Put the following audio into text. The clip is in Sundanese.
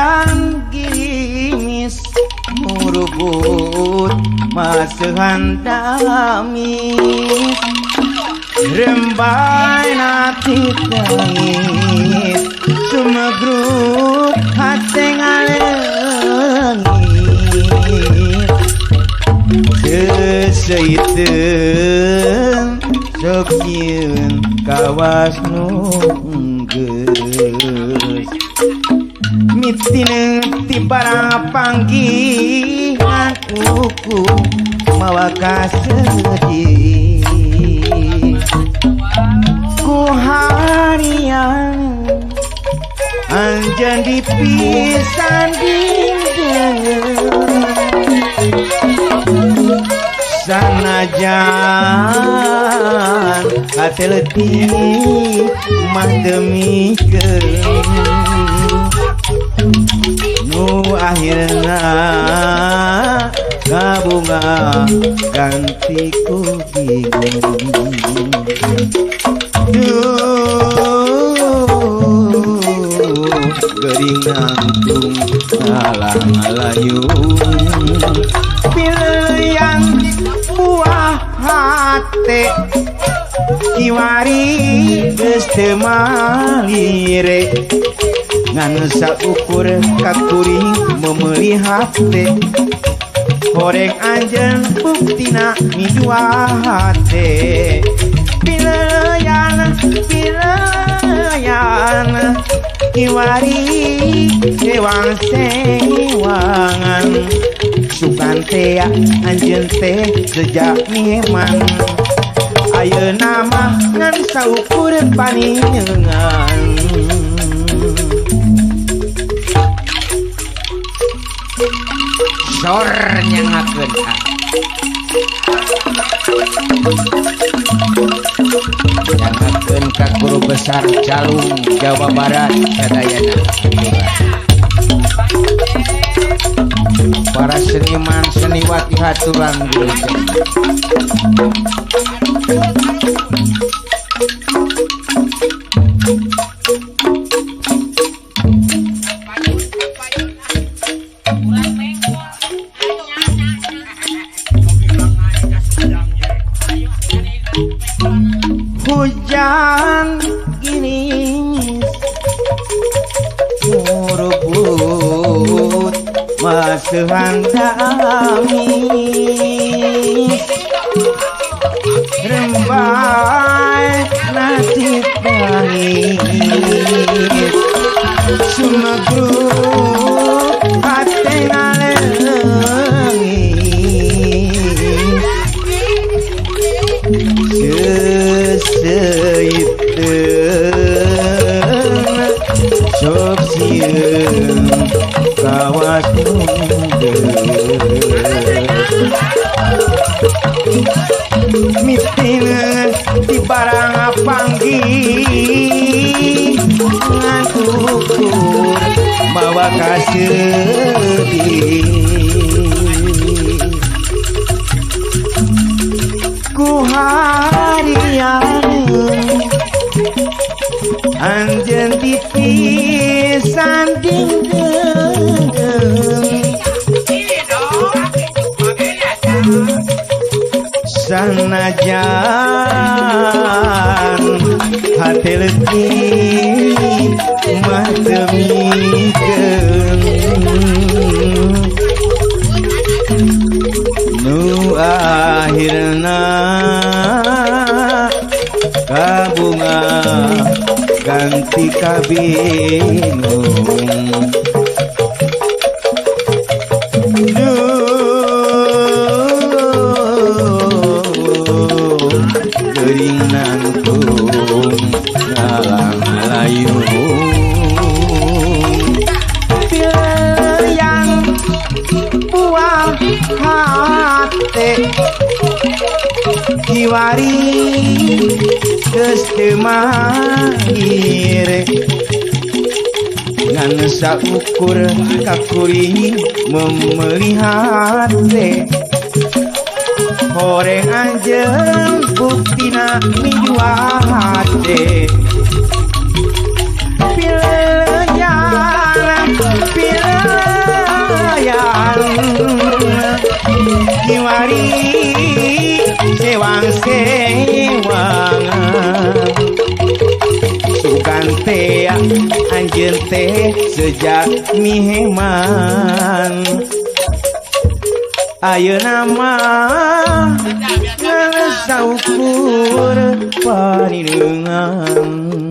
hujan gerimis murubut masehan damis rembai nati tangis sumegruk hati ngalengit seseiten sok nyieun kawas nunggeus mitine ti barang panggihan uku mawa kasedih ku harian anjan dipisan dingin sanajan hati letih mah demikeun nu akhirna kabunga ganti ku bingung gering nangtung alang-alayung pilihan buah hati kiwari geus teu malire ngan saukur kakuring memeuli hati goreng anjeun buktina midua hati pilihan kiwari sewang sewangan sukan teh anjeun teh sejak nyeman ayeuna mah ngan saukur paningan sor nyangakeun nyangakeun ka guru besar Calung Jawa Barat sadayana para seniman seniwati haturan wilujeng hujan gerimis murubut masehan damis rembai nati tangis sumegruk hati ngalengit seseiten sok sieun kawas nunggeus mitine di barang panggih ngantukur mawa kasedih ku harian anjeun dipisan dingin sanajan hati letih mah demikeun nu akhirna kabunga ganti kabingung gering nangtung alang-alayung pilihan buah hati kiwari geus teu mahir ngan saukur kakuring memelihat goreng anjeun buktina mijua hati pilihan gante anjeun teh sejak miheman ayeuna mah saukur parireungan